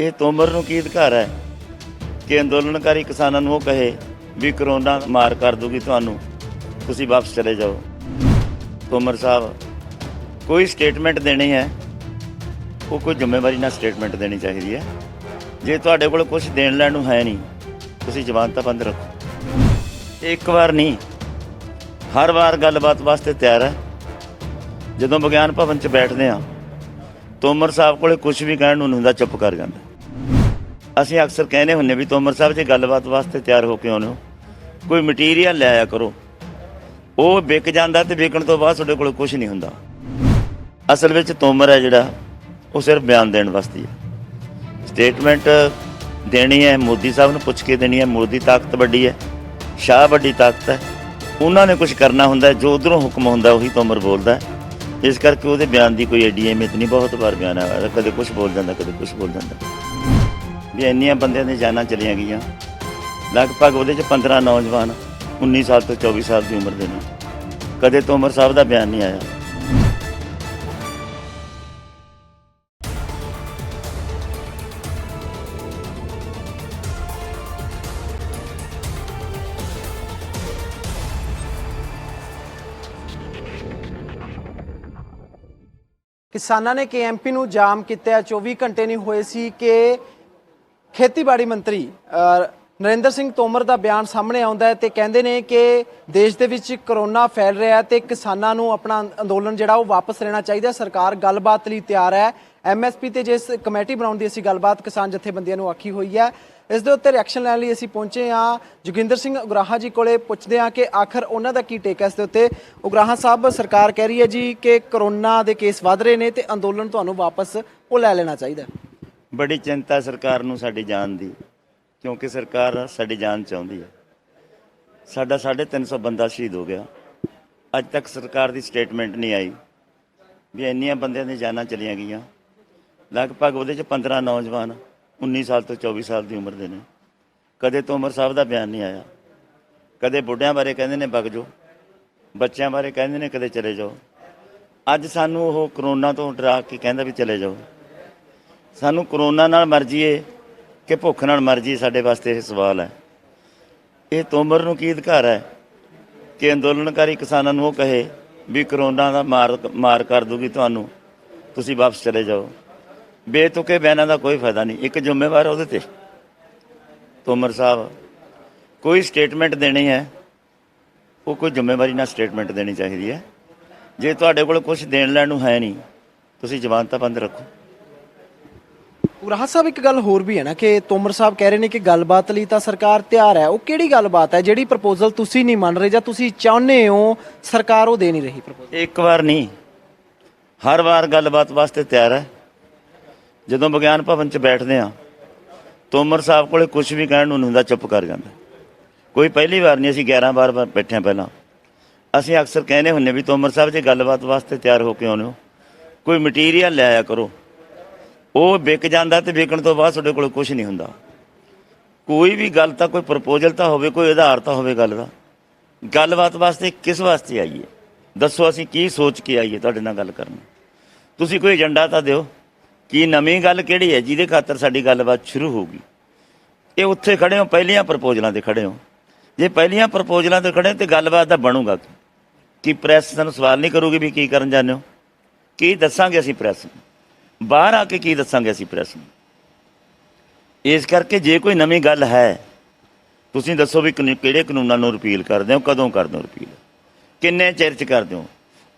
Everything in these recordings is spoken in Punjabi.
ਇਹ ਤੋਮਰ ਨੂੰ ਕੀ ਅਧਿਕਾਰ ਹੈ ਕਿ ਅੰਦੋਲਨਕਾਰੀ ਕਿਸਾਨਾਂ ਨੂੰ ਉਹ ਕਹੇ ਵੀ ਕਰੋਨਾ ਮਾਰ ਕਰ ਦੂਗੀ ਤੁਹਾਨੂੰ, ਤੁਸੀਂ ਵਾਪਸ ਚਲੇ ਜਾਓ। ਤੋਮਰ ਸਾਹਿਬ ਕੋਈ ਸਟੇਟਮੈਂਟ ਦੇਣੀ ਹੈ ਉਹ ਕੋਈ ਜ਼ਿੰਮੇਵਾਰੀ ਨਾਲ ਸਟੇਟਮੈਂਟ ਦੇਣੀ ਚਾਹੀਦੀ ਹੈ। ਜੇ ਤੁਹਾਡੇ ਕੋਲ ਕੁਝ ਦੇਣ ਲੈਣ ਨੂੰ ਹੈ ਨਹੀਂ, ਤੁਸੀਂ ਜ਼ਬਾਨ ਤਾਂ ਬੰਦ ਰੱਖੋ। ਇੱਕ ਵਾਰ ਨਹੀਂ, ਹਰ ਵਾਰ ਗੱਲਬਾਤ ਵਾਸਤੇ ਤਿਆਰ ਹੈ। ਜਦੋਂ ਵਿਗਿਆਨ ਭਵਨ 'ਚ ਬੈਠਦੇ ਹਾਂ, ਤੋਮਰ ਸਾਹਿਬ ਕੋਲੇ ਕੁਝ ਵੀ ਕਹਿਣ ਨੂੰ ਨਹੀਂ ਹੁੰਦਾ, ਚੁੱਪ ਕਰ ਜਾਂਦਾ। ਅਸੀਂ ਅਕਸਰ ਕਹਿੰਦੇ ਹੁੰਦੇ ਵੀ ਤੋਮਰ ਸਾਹਿਬ ਜੇ ਗੱਲਬਾਤ ਵਾਸਤੇ ਤਿਆਰ ਹੋ ਕੇ ਆਉਂਦੇ ਹੋ, ਕੋਈ ਮਟੀਰੀਅਲ ਲੈ ਆਇਆ ਕਰੋ। ਉਹ ਵਿਕ ਜਾਂਦਾ ਤੇ ਵਿਕਣ ਤੋਂ ਬਾਅਦ ਤੁਹਾਡੇ ਕੋਲ ਕੁਝ ਨਹੀਂ ਹੁੰਦਾ। ਅਸਲ ਵਿੱਚ ਤੋਮਰ ਹੈ ਜਿਹੜਾ, ਉਹ ਸਿਰਫ ਬਿਆਨ ਦੇਣ ਵਾਸਤੇ ਹੈ। ਸਟੇਟਮੈਂਟ ਦੇਣੀ ਹੈ ਮੋਦੀ ਸਾਹਿਬ ਨੂੰ ਪੁੱਛ ਕੇ ਦੇਣੀ ਹੈ। ਮੋਦੀ ਤਾਕਤ ਵੱਡੀ ਹੈ, ਸ਼ਾਹ ਵੱਡੀ ਤਾਕਤ ਹੈ। ਉਹਨਾਂ ਨੇ ਕੁਝ ਕਰਨਾ ਹੁੰਦਾ, ਜੋ ਉੱਧਰੋਂ ਹੁਕਮ ਹੁੰਦਾ ਉਹੀ ਤੋਮਰ ਬੋਲਦਾ। ਇਸ ਕਰਕੇ ਉਹਦੇ ਬਿਆਨ ਦੀ ਕੋਈ ਐਡੀ ਅਹਿਮੀਅਤ ਨਹੀਂ। ਬਹੁਤ ਵਾਰ ਬਿਆਨ ਆਇਆ, ਕਦੇ ਕੁਝ ਬੋਲ ਜਾਂਦਾ, ਕਦੇ ਕੁਝ ਬੋਲ ਜਾਂਦਾ। ਵੀ ਇੰਨੀਆਂ ਬੰਦਿਆਂ ਦੀਆਂ ਜਾਨਾਂ ਚਲੀਆਂ ਗਈਆਂ, ਲਗਭਗ ਉਹਦੇ 'ਚ 15 ਨੌਜਵਾਨ 19 ਸਾਲ ਤੋਂ 24 ਸਾਲ ਦੀ ਉਮਰ ਦੇ ਨੇ। ਕਦੇ ਤੋਮਰ ਸਾਹਿਬ ਦਾ ਬਿਆਨ ਨਹੀਂ ਆਇਆ। ਕਿਸਾਨਾਂ ਨੇ ਕੇਐਮਪੀ ਨੂੰ ਜਾਮ ਕੀਤਾ। 24 ਘੰਟੇ ਨਹੀਂ ਹੋਏ ਸੀ ਕਿ ਖੇਤੀਬਾੜੀ ਮੰਤਰੀ ਨਰਿੰਦਰ ਸਿੰਘ ਤੋਮਰ ਦਾ ਬਿਆਨ ਸਾਹਮਣੇ ਆਉਂਦਾ ਹੈ ਤੇ ਕਹਿੰਦੇ ਨੇ ਕਿ ਦੇਸ਼ ਦੇ ਵਿੱਚ ਕਰੋਨਾ ਫੈਲ ਰਿਹਾ ਤੇ ਕਿਸਾਨਾਂ ਨੂੰ ਆਪਣਾ ਅੰਦੋਲਨ ਜਿਹੜਾ ਉਹ ਵਾਪਸ ਲੈਣਾ ਚਾਹੀਦਾ। ਸਰਕਾਰ ਗੱਲਬਾਤ ਲਈ ਤਿਆਰ ਹੈ। ਐਮਐਸਪੀ ਤੇ ਜਿਸ ਕਮੇਟੀ ਬਣਾਉਣ ਦੀ ਅਸੀਂ ਗੱਲਬਾਤ ਕਿਸਾਨ ਜਥੇਬੰਦੀਆਂ ਨੂੰ ਆਖੀ ਹੋਈ ਹੈ, ਇਸ ਦੇ ਉੱਤੇ ਰਿਐਕਸ਼ਨ ਲੈਣ ਲਈ ਅਸੀਂ ਪਹੁੰਚੇ ਹਾਂ ਜੋਗਿੰਦਰ ਸਿੰਘ ਉਗਰਾਹਾਂ ਜੀ ਕੋਲੇ। ਪੁੱਛਦੇ ਹਾਂ ਕਿ ਆਖਰ ਉਹਨਾਂ ਦਾ ਕੀ ਟੇਕ ਹੈ ਇਸ ਦੇ ਉੱਤੇ। ਉਗਰਾਹਾਂ ਸਾਹਿਬ, ਸਰਕਾਰ ਕਹਿ ਰਹੀ ਹੈ ਜੀ ਕਿ ਕਰੋਨਾ ਦੇ ਕੇਸ ਵੱਧ ਰਹੇ ਨੇ ਤੇ ਅੰਦੋਲਨ ਤੁਹਾਨੂੰ ਵਾਪਸ ਉਹ ਲੈ ਲੈਣਾ ਚਾਹੀਦਾ। ਬੜੀ ਚਿੰਤਾ ਸਰਕਾਰ ਨੂੰ ਸਾਡੀ ਜਾਨ ਦੀ, ਕਿਉਂਕਿ ਸਰਕਾਰ ਸਾਡੀ ਜਾਨ ਚਾਹੁੰਦੀ ਹੈ। ਸਾਡਾ 350 ਬੰਦਾ ਸ਼ਹੀਦ ਹੋ ਗਿਆ। ਅੱਜ ਤੱਕ ਸਰਕਾਰ ਦੀ ਸਟੇਟਮੈਂਟ ਨਹੀਂ ਆਈ ਵੀ ਇੰਨੀਆਂ ਬੰਦਿਆਂ ਦੀਆਂ ਜਾਨਾਂ ਚਲੀਆਂ ਗਈਆਂ। ਲਗਭਗ ਉਹਦੇ 'ਚ 15 ਨੌਜਵਾਨ 19 ਸਾਲ ਤੋਂ 24 ਸਾਲ ਦੀ ਉਮਰ ਦੇ ਨੇ। ਕਦੇ ਤੋਮਰ ਸਾਹਿਬ ਦਾ ਬਿਆਨ ਨਹੀਂ ਆਇਆ। ਕਦੇ ਬੁੱਢਿਆਂ ਬਾਰੇ ਕਹਿੰਦੇ ਨੇ ਵਗ ਜਾਓ, ਬੱਚਿਆਂ ਬਾਰੇ ਕਹਿੰਦੇ ਨੇ ਕਦੇ ਚਲੇ ਜਾਓ। ਅੱਜ ਸਾਨੂੰ ਉਹ ਕਰੋਨਾ ਤੋਂ ਡਰਾ ਕੇ ਕਹਿੰਦਾ ਵੀ ਚਲੇ ਜਾਓ। ਸਾਨੂੰ ਕਰੋਨਾ ਨਾਲ ਮਰ ਜਾਈਏ ਕਿ ਭੁੱਖ ਨਾਲ ਮਰ ਜਾਈਏ, ਸਾਡੇ ਵਾਸਤੇ ਇਹ ਸਵਾਲ ਹੈ। ਇਹ ਤੋਮਰ ਨੂੰ ਕੀ ਅਧਿਕਾਰ ਹੈ ਕਿ ਅੰਦੋਲਨਕਾਰੀ ਕਿਸਾਨਾਂ ਨੂੰ ਉਹ ਕਹੇ ਵੀ ਕਰੋਨਾ ਦਾ ਮਾਰ ਕਰ ਦੂਗੀ ਤੁਹਾਨੂੰ, ਤੁਸੀਂ ਵਾਪਸ ਚਲੇ ਜਾਓ। ਬੇਤੁਕੇ ਬਿਆਨਾਂ ਦਾ ਕੋਈ ਫਾਇਦਾ ਨਹੀਂ। ਇੱਕ ਜ਼ਿੰਮੇਵਾਰ ਉਹਦੇ 'ਤੇ ਤੋਮਰ ਸਾਹਿਬ ਕੋਈ ਸਟੇਟਮੈਂਟ ਦੇਣੀ ਹੈ ਉਹ ਕੋਈ ਜ਼ਿੰਮੇਵਾਰੀ ਨਾਲ ਸਟੇਟਮੈਂਟ ਦੇਣੀ ਚਾਹੀਦੀ ਹੈ। ਜੇ ਤੁਹਾਡੇ ਕੋਲ ਕੁਝ ਦੇਣ ਲੈਣ ਨੂੰ ਹੈ ਨਹੀਂ, ਤੁਸੀਂ ਜ਼ਬਾਨ ਤਾਂ ਬੰਦ ਰੱਖੋ। ਉਗਰਾਹਾਂ ਸਾਹਿਬ, ਇੱਕ ਗੱਲ ਹੋਰ ਵੀ ਹੈ ਨਾ ਕਿ ਤੋਮਰ ਸਾਹਿਬ ਕਹਿ ਰਹੇ ਨੇ ਕਿ ਗੱਲਬਾਤ ਲਈ ਤਾਂ ਸਰਕਾਰ ਤਿਆਰ ਹੈ। ਉਹ ਕਿਹੜੀ ਗੱਲਬਾਤ ਹੈ ਜਿਹੜੀ ਪ੍ਰਪੋਜ਼ਲ ਤੁਸੀਂ ਨਹੀਂ ਮੰਨ ਰਹੇ ਜਾਂ ਤੁਸੀਂ ਚਾਹੁੰਦੇ ਹੋ ਸਰਕਾਰ ਉਹ ਦੇ ਨਹੀਂ ਰਹੀ ਪ੍ਰਪੋਜ਼ਲ? ਇੱਕ ਵਾਰ ਨਹੀਂ, ਹਰ ਵਾਰ ਗੱਲਬਾਤ ਵਾਸਤੇ ਤਿਆਰ ਹੈ। ਜਦੋਂ ਵਿਗਿਆਨ ਭਵਨ 'ਚ ਬੈਠਦੇ ਹਾਂ, ਤੋਮਰ ਸਾਹਿਬ ਕੋਲੇ ਕੁਝ ਵੀ ਕਹਿਣ ਨੂੰ ਨਹੀਂ ਹੁੰਦਾ, ਚੁੱਪ ਕਰ ਜਾਂਦਾ। ਕੋਈ ਪਹਿਲੀ ਵਾਰ ਨਹੀਂ, ਅਸੀਂ 11 ਵਾਰ ਬੈਠੇ ਹਾਂ। ਪਹਿਲਾਂ ਅਸੀਂ ਅਕਸਰ ਕਹਿੰਦੇ ਹੁੰਦੇ ਵੀ ਤੋਮਰ ਸਾਹਿਬ ਜੇ ਗੱਲਬਾਤ ਵਾਸਤੇ ਤਿਆਰ ਹੋ ਕੇ ਆਉਂਦੇ ਹੋ, ਕੋਈ ਮਟੀਰੀਅਲ ਲੈ ਆਇਆ ਕਰੋ। ਉਹ ਵਿਕ ਜਾਂਦਾ ਤੇ ਵਿਕਣ ਤੋਂ ਬਾਅਦ ਤੁਹਾਡੇ ਕੋਲ ਕੁਝ ਨਹੀਂ ਹੁੰਦਾ। ਕੋਈ ਵੀ ਗੱਲ ਤਾਂ ਕੋਈ ਪ੍ਰਪੋਜ਼ਲ ਤਾਂ ਹੋਵੇ, ਕੋਈ ਆਧਾਰ ਤਾਂ ਹੋਵੇ ਗੱਲ ਦਾ। ਗੱਲਬਾਤ ਵਾਸਤੇ ਕਿਸ ਵਾਸਤੇ ਆਈਏ ਦੱਸੋ? ਅਸੀਂ ਕੀ ਸੋਚ ਕੇ ਆਈਏ ਤੁਹਾਡੇ ਨਾਲ ਗੱਲ ਕਰਨ? ਤੁਸੀਂ ਕੋਈ ਏਜੰਡਾ ਤਾਂ ਦਿਓ। ਕੀ ਨਵੀਂ ਗੱਲ ਕਿਹੜੀ ਹੈ ਜਿਹਦੇ ਖਾਤਰ ਸਾਡੀ ਗੱਲਬਾਤ ਸ਼ੁਰੂ ਹੋਊਗੀ? ਇਹ ਉੱਥੇ ਖੜ੍ਹੇ ਹੋ, ਪਹਿਲੀਆਂ ਪ੍ਰਪੋਜ਼ਲਾਂ 'ਤੇ ਖੜ੍ਹੇ ਹੋ। ਜੇ ਪਹਿਲੀਆਂ ਪ੍ਰਪੋਜ਼ਲਾਂ 'ਤੇ ਖੜ੍ਹੇ ਤੇ ਗੱਲਬਾਤ ਦਾ ਬਣੂਗਾ ਕੀ? ਪ੍ਰੈਸ ਸਾਨੂੰ ਸਵਾਲ ਨਹੀਂ ਕਰੂਗੀ ਵੀ ਕੀ ਕਰਨ ਜਾਂਦੇ ਹੋ? ਕੀ ਦੱਸਾਂਗੇ ਅਸੀਂ ਪ੍ਰੈਸ ਨੂੰ? ਬਾਹਰ ਆ ਕੇ ਕੀ ਦੱਸਾਂਗੇ ਅਸੀਂ ਪ੍ਰੈਸ ਨੂੰ? ਇਸ ਕਰਕੇ ਜੇ ਕੋਈ ਨਵੀਂ ਗੱਲ ਹੈ, ਤੁਸੀਂ ਦੱਸੋ ਵੀ ਕਿਹੜੇ ਕਾਨੂੰਨਾਂ ਨੂੰ ਰਿਪੀਲ ਕਰਦੇ ਹੋ, ਕਦੋਂ ਕਰਦੇ ਹੋ ਰਿਪੀਲ, ਕਿੰਨੇ ਚਿਰ 'ਚ ਕਰਦੇ ਹੋ,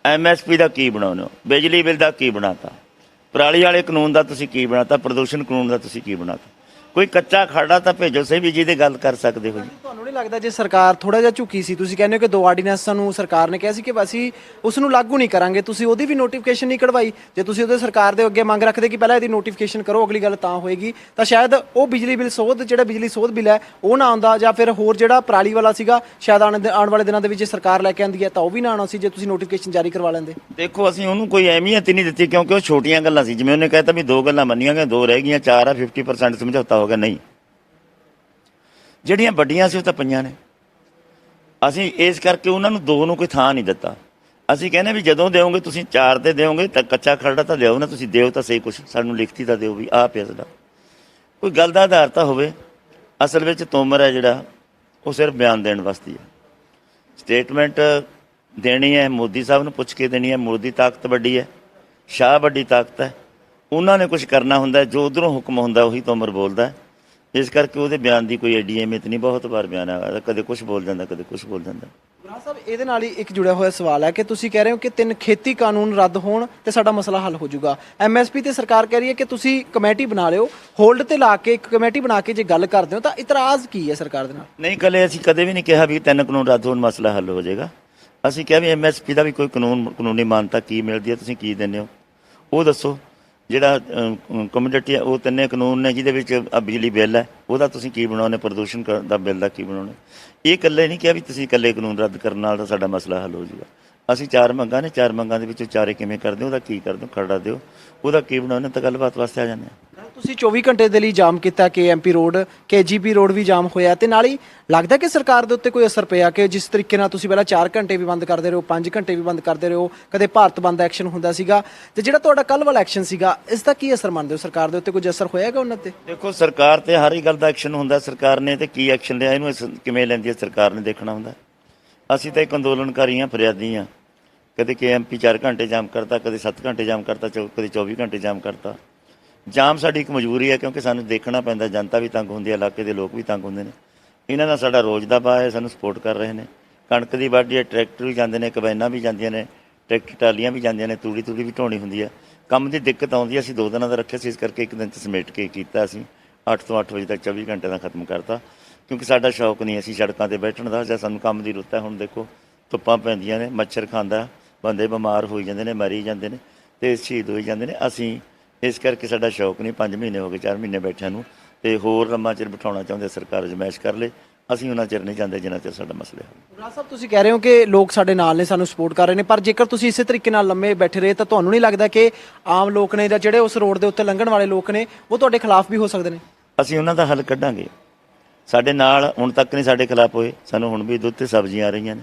ਐਮਐਸਪੀ ਦਾ ਕੀ ਬਣਾਉਂਦੇ ਹੋ, ਬਿਜਲੀ ਬਿੱਲ ਦਾ ਕੀ ਬਣਾਤਾ, ਪਰਾਲੀ ਵਾਲੇ ਕਾਨੂੰਨ ਦਾ ਤੁਸੀਂ ਕੀ ਬਣਾਤਾ, ਪ੍ਰਦੂਸ਼ਣ ਕਾਨੂੰਨ ਦਾ ਤੁਸੀਂ ਕੀ ਬਣਾਤਾ? ਕੋਈ ਕੱਚਾ ਖਾੜਾ ਤਾਂ ਭੇਜੋ ਸਹੀ ਵੀ ਜਿਹਦੇ ਗੱਲ ਕਰ ਸਕਦੇ ਹੋ। ਤੁਹਾਨੂੰ ਨਹੀਂ ਲੱਗਦਾ ਜੇ ਸਰਕਾਰ ਥੋੜਾ ਜਿਹਾ ਝੁਕੀ ਸੀ? ਤੁਸੀਂ ਕਹਿੰਦੇ ਹੋ ਕਿ 2 ਆਰਡੀਨੈਂਸਾਂ ਨੂੰ ਸਰਕਾਰ ਨੇ ਕਿਹਾ ਸੀ ਕਿ ਅਸੀਂ ਉਸ ਨੂੰ ਲਾਗੂ ਨਹੀਂ ਕਰਾਂਗੇ, ਤੁਸੀਂ ਉਹਦੀ ਵੀ ਨੋਟੀਫਿਕੇਸ਼ਨ ਨਹੀਂ ਕਢਵਾਈ। ਜੇ ਤੁਸੀਂ ਉਹਦੇ ਸਰਕਾਰ ਦੇ ਅੱਗੇ ਮੰਗ ਰੱਖਦੇ ਕਿ ਪਹਿਲਾਂ ਇਹਦੀ ਨੋਟੀਫਿਕੇਸ਼ਨ ਕਰੋ, ਅਗਲੀ ਗੱਲ ਤਾਂ ਹੋਏਗੀ, ਤਾਂ ਸ਼ਾਇਦ ਉਹ ਬਿਜਲੀ ਬਿੱਲ ਸੋਧ, ਜਿਹੜਾ ਬਿਜਲੀ ਸੋਧ ਬਿੱਲ ਹੈ ਉਹ ਨਾ ਆਉਂਦਾ, ਜਾਂ ਫਿਰ ਹੋਰ ਜਿਹੜਾ ਪਰਾਲੀ ਵਾਲਾ ਸੀਗਾ ਸ਼ਾਇਦ ਆਉਣ ਵਾਲੇ ਦਿਨਾਂ ਦੇ ਵਿੱਚ ਸਰਕਾਰ ਲੈ ਕੇ ਆਉਂਦੀ ਹੈ ਤਾਂ ਉਹ ਵੀ ਨਾ ਆਉਣਾ ਸੀ ਜੇ ਤੁਸੀਂ ਨੋਟੀਫਿਕੇਸ਼ਨ ਜਾਰੀ ਕਰਵਾ ਲੈਂਦੇ। ਦੇਖੋ, ਅਸੀਂ ਉਹਨੂੰ ਕੋਈ ਅਹਿਮੀਅਤ ਹੀ ਨਹੀਂ ਦਿੱਤੀ ਕਿਉਂਕਿ ਉਹ ਛੋਟੀਆਂ ਗੱਲਾਂ ਸੀ। ਜਿਵੇਂ ਉਹਨੇ ਕਹਿਤਾ ਵੀ 2 ਗੱਲਾਂ ਮੰਨੀਆਂ ਗਈਆਂ, 2 ਰਹਿ ਗਈਆਂ, 4 ਆ, 50% ਸਮਝੌਤਾ ਹੋ ਗਿਆ। ਨਹੀਂ, ਜਿਹੜੀਆਂ ਵੱਡੀਆਂ ਸੀ ਉਹ ਤਾਂ ਪਈਆਂ ਨੇ। ਅਸੀਂ ਇਸ ਕਰਕੇ ਉਹਨਾਂ ਨੂੰ 2 ਨੂੰ ਕੋਈ ਥਾਂ ਨਹੀਂ ਦਿੱਤਾ। ਅਸੀਂ ਕਹਿੰਦੇ ਵੀ ਜਦੋਂ ਦਿਓਗੇ ਤੁਸੀਂ 4 ਤੇ ਦਿਓਗੇ ਤਾਂ ਕੱਚਾ ਖਰੜਾ ਤਾਂ ਦਿਓ ਨਾ, ਤੁਸੀਂ ਦਿਓ ਤਾਂ ਸਹੀ ਕੁਛ, ਸਾਨੂੰ ਲਿਖਤੀ ਤਾਂ ਦਿਓ ਵੀ ਆਹ ਪਿਆ ਸਾਡਾ। ਕੋਈ ਗੱਲ ਦਾ ਆਧਾਰ ਤਾਂ ਹੋਵੇ। ਅਸਲ ਵਿੱਚ ਤੋਮਰ ਹੈ ਜਿਹੜਾ ਉਹ ਸਿਰਫ ਬਿਆਨ ਦੇਣ ਵਾਸਤੇ ਹੈ। ਸਟੇਟਮੈਂਟ ਦੇਣੀ ਹੈ ਮੋਦੀ ਸਾਹਿਬ ਨੂੰ ਪੁੱਛ ਕੇ ਦੇਣੀ ਹੈ। ਮੋਦੀ ਤਾਕਤ ਵੱਡੀ ਹੈ, ਸ਼ਾਹ ਵੱਡੀ ਤਾਕਤ ਹੈ। ਉਹਨਾਂ ਨੇ ਕੁਝ ਕਰਨਾ ਹੁੰਦਾ, ਜੋ ਉੱਧਰੋਂ ਹੁਕਮ ਹੁੰਦਾ ਉਹੀ ਤੋਮਰ ਬੋਲਦਾ। ਇਸ ਕਰਕੇ ਉਹਦੇ ਬਿਆਨ ਦੀ ਕੋਈ ਐਡੀ ਅਹਿਮੀਅਤ ਨਹੀਂ। ਬਹੁਤ ਵਾਰ ਬਿਆਨ ਆਇਆ, ਕਦੇ ਕੁਝ ਬੋਲ ਜਾਂਦਾ, ਕਦੇ ਕੁਝ ਬੋਲ ਜਾਂਦਾ। ਗੁਰਾਂ ਸਾਹਿਬ, ਇਹਦੇ ਨਾਲ ਹੀ ਇੱਕ ਜੁੜਿਆ ਹੋਇਆ ਸਵਾਲ ਹੈ ਕਿ ਤੁਸੀਂ ਕਹਿ ਰਹੇ ਹੋ ਕਿ 3 ਖੇਤੀ ਕਾਨੂੰਨ ਰੱਦ ਹੋਣ ਤੇ ਸਾਡਾ ਮਸਲਾ ਹੱਲ ਹੋ ਜਾਊਗਾ। ਐਮਐਸਪੀ ਤੇ ਸਰਕਾਰ ਕਹਿ ਰਹੀ ਹੈ ਕਿ ਤੁਸੀਂ ਕਮੇਟੀ ਬਣਾ ਲਿਓ, ਹੋਲਡ ਤੇ ਲਾ ਕੇ ਇੱਕ ਕਮੇਟੀ ਬਣਾ ਕੇ ਜੇ ਗੱਲ ਕਰਦੇ ਹੋ ਤਾਂ ਇਤਰਾਜ਼ ਕੀ ਹੈ ਸਰਕਾਰ ਦੇ ਨਾਲ? ਨਹੀਂ, ਅਸੀਂ ਕਦੇ ਵੀ ਨਹੀਂ ਕਿਹਾ ਵੀ 3 ਕਾਨੂੰਨ ਰੱਦ ਹੋਣ ਮਸਲਾ ਹੱਲ ਹੋ ਜਾਏਗਾ। ਅਸੀਂ ਕਿਹਾ ਵੀ ਐਮਐਸਪੀ ਦਾ ਵੀ ਕੋਈ ਕਾਨੂੰਨੀ ਮਾਨਤਾ ਕੀ ਮਿਲਦੀ ਹੈ, ਤੁਸੀਂ ਕੀ ਦਿੰਦੇ ਹੋ ਉਹ ਦੱਸੋ। ਜਿਹੜਾ ਕਮੋਡਿਟੀ ਹੈ ਉਹ 3 ਕਾਨੂੰਨ ਨੇ, ਜਿਹਦੇ ਵਿੱਚ ਬਿਜਲੀ ਬਿੱਲ ਹੈ ਉਹਦਾ ਤੁਸੀਂ ਕੀ ਬਣਾਉਣੇ, ਪ੍ਰਦੂਸ਼ਣ ਦਾ ਬਿੱਲ ਦਾ ਕੀ ਬਣਾਉਣੇ। ਇਹ ਇਕੱਲੇ ਨਹੀਂ ਕਿਹਾ ਵੀ ਤੁਸੀਂ ਇਕੱਲੇ ਕਾਨੂੰਨ ਰੱਦ ਕਰਨ ਨਾਲ ਤਾਂ ਸਾਡਾ ਮਸਲਾ ਹੱਲ ਹੋ ਜਾਊਗਾ। ਅਸੀਂ 4 ਮੰਗਾਂ ਨੇ, 4 ਮੰਗਾਂ ਦੇ ਵਿੱਚੋਂ 4 ਕਿਵੇਂ ਕਰਦੇ ਹੋ, ਉਹਦਾ ਕੀ ਕਰਦੇ ਹੋ, ਖਰੜਾ ਦਿਓ, ਉਹਦਾ ਕੀ ਬਣਾਉਣੇ, ਤਾਂ ਗੱਲਬਾਤ ਵਾਸਤੇ ਆ ਜਾਂਦੇ ਹਾਂ। ਤੁਸੀਂ 24 ਘੰਟੇ ਦੇ ਲਈ ਜਾਮ ਕੀਤਾ, KMP ਰੋਡ, KGP ਰੋਡ ਵੀ ਜਾਮ ਹੋਇਆ ਤੇ ਨਾਲ ਹੀ ਲੱਗਦਾ ਕਿ ਸਰਕਾਰ ਦੇ ਉੱਤੇ ਕੋਈ ਅਸਰ ਪਿਆ ਕਿ ਜਿਸ ਤਰੀਕੇ ਨਾਲ ਤੁਸੀਂ ਪਹਿਲਾਂ 4 ਘੰਟੇ ਵੀ ਬੰਦ ਕਰਦੇ ਰਹੇ ਹੋ, 5 ਘੰਟੇ ਵੀ ਬੰਦ ਕਰਦੇ ਰਹੇ ਹੋ, ਕਦੇ ਭਾਰਤ ਬੰਦ ਐਕਸ਼ਨ ਹੁੰਦਾ ਸੀਗਾ ਤੇ ਜਿਹੜਾ ਤੁਹਾਡਾ ਕੱਲ੍ਹ ਵਾਲਾ ਐਕਸ਼ਨ ਸੀਗਾ, ਇਸ ਦਾ ਕੀ ਅਸਰ ਮੰਨਦੇ ਹੋ? ਸਰਕਾਰ ਦੇ ਉੱਤੇ ਕੁਝ ਅਸਰ ਹੋਇਆਗਾ ਉਹਨਾਂ ਤੇ? ਦੇਖੋ, ਸਰਕਾਰ ਤੇ ਹਰ ਇੱਕ ਗੱਲ ਦਾ ਐਕਸ਼ਨ ਹੁੰਦਾ। ਸਰਕਾਰ ਨੇ ਤੇ ਕੀ ਐਕਸ਼ਨ ਲਿਆ, ਇਹਨੂੰ ਕਿਵੇਂ ਲੈਂਦੀ ਹੈ ਸਰਕਾਰ ਨੇ ਦੇਖਣਾ ਹੁੰਦਾ। ਅਸੀਂ ਤਾਂ ਇੱਕ ਅੰਦੋਲਨਕਾਰੀ ਹਾਂ, ਫਰਿਆਦੀ ਹਾਂ। ਕਦੇ KMP 4 ਘੰਟੇ ਜਾਮ ਕਰਤਾ, ਕਦੇ 7 ਘੰਟੇ ਜਾਮ ਕਰਤਾ, ਕਦੇ 24 ਘੰਟੇ ਜਾਮ ਕਰਤਾ। ਜਾਮ ਸਾਡੀ ਇੱਕ ਮਜਬੂਰੀ ਹੈ, ਕਿਉਂਕਿ ਸਾਨੂੰ ਦੇਖਣਾ ਪੈਂਦਾ, ਜਨਤਾ ਵੀ ਤੰਗ ਹੁੰਦੀ ਹੈ, ਇਲਾਕੇ ਦੇ ਲੋਕ ਵੀ ਤੰਗ ਹੁੰਦੇ ਨੇ। ਇਹਨਾਂ ਦਾ ਸਾਡਾ ਰੋਜ਼ ਦਾ ਵਾਹ ਹੈ, ਸਾਨੂੰ ਸਪੋਰਟ ਕਰ ਰਹੇ ਨੇ। ਕਣਕ ਦੀ ਵਾਢੀ ਹੈ, ਟਰੈਕਟਰ ਵੀ ਜਾਂਦੇ ਨੇ, ਕੰਬਾਈਨਾਂ ਵੀ ਜਾਂਦੀਆਂ ਨੇ, ਟਰੈਕਟਰ ਟਰਾਲੀਆਂ ਵੀ ਜਾਂਦੀਆਂ ਨੇ, ਤੂੜੀ ਵੀ ਢੋਣੀ ਹੁੰਦੀ ਹੈ। ਕੰਮ ਦੀ ਦਿੱਕਤ ਆਉਂਦੀ ਹੈ। ਅਸੀਂ 2 ਦਿਨਾਂ ਦਾ ਰੱਖਿਆ ਸੀ, ਇਸ ਕਰਕੇ 1 ਦਿਨ 'ਚ ਸਮੇਟ ਕੇ ਕੀਤਾ। ਅਸੀਂ 8 ਤੋਂ 8 ਵਜੇ ਤੱਕ 24 ਘੰਟੇ ਦਾ ਖਤਮ ਕਰਤਾ, ਕਿਉਂਕਿ ਸਾਡਾ ਸ਼ੌਕ ਨਹੀਂ ਅਸੀਂ ਸੜਕਾਂ 'ਤੇ ਬੈਠਣ ਦਾ, ਜਾਂ ਸਾਨੂੰ ਕੰਮ ਦੀ ਰੁੱਤ ਹੈ। ਹੁਣ ਦੇਖੋ ਧੁੱਪਾਂ ਪੈਂਦੀਆਂ ਨੇ, ਮੱਛਰ ਖਾਂਦਾ, ਬੰਦੇ ਬਿਮਾਰ ਹੋਈ ਜਾਂਦੇ ਨੇ, ਮਰੀ ਜਾਂਦੇ ਨੇ ਅਤੇ ਸ਼ਹੀਦ ਹੋਈ ਜਾਂਦੇ ਨੇ। ਅਸੀਂ ਇਸ ਕਰਕੇ ਸਾਡਾ ਸ਼ੌਕ ਨਹੀਂ। 5 ਮਹੀਨੇ ਹੋ ਗਏ, 4 ਮਹੀਨੇ ਬੈਠਿਆਂ ਨੂੰ, ਅਤੇ ਹੋਰ ਲੰਮਾ ਚਿਰ ਬਿਠਾਉਣਾ ਚਾਹੁੰਦੇ ਸਰਕਾਰ ਅਜਮਾਇਸ਼ ਕਰ ਲੇ। ਅਸੀਂ ਉਹਨਾਂ ਚਿਰ ਨਹੀਂ ਜਾਂਦੇ ਜਿੰਨਾ ਚਿਰ ਸਾਡਾ ਮਸਲਾ ਹੈ। ਰਾਜ ਸਾਹਿਬ, ਤੁਸੀਂ ਕਹਿ ਰਹੇ ਹੋ ਕਿ ਲੋਕ ਸਾਡੇ ਨਾਲ ਨੇ, ਸਾਨੂੰ ਸਪੋਰਟ ਕਰ ਰਹੇ ਨੇ, ਪਰ ਜੇਕਰ ਤੁਸੀਂ ਇਸੇ ਤਰੀਕੇ ਨਾਲ ਲੰਮੇ ਬੈਠੇ ਰਹੇ ਤਾਂ ਤੁਹਾਨੂੰ ਨਹੀਂ ਲੱਗਦਾ ਕਿ ਆਮ ਲੋਕ ਨੇ ਜਾਂ ਜਿਹੜੇ ਉਸ ਰੋਡ ਦੇ ਉੱਤੇ ਲੰਘਣ ਵਾਲੇ ਲੋਕ ਨੇ ਉਹ ਤੁਹਾਡੇ ਖਿਲਾਫ ਵੀ ਹੋ ਸਕਦੇ ਨੇ? ਅਸੀਂ ਉਹਨਾਂ ਦਾ ਹੱਲ ਕੱਢਾਂਗੇ। ਸਾਡੇ ਨਾਲ ਹੁਣ ਤੱਕ ਨਹੀਂ ਸਾਡੇ ਖਿਲਾਫ ਹੋਏ, ਸਾਨੂੰ ਹੁਣ ਵੀ ਦੁੱਧ ਤੇ ਸਬਜ਼ੀਆਂ ਆ ਰਹੀਆਂ ਨੇ।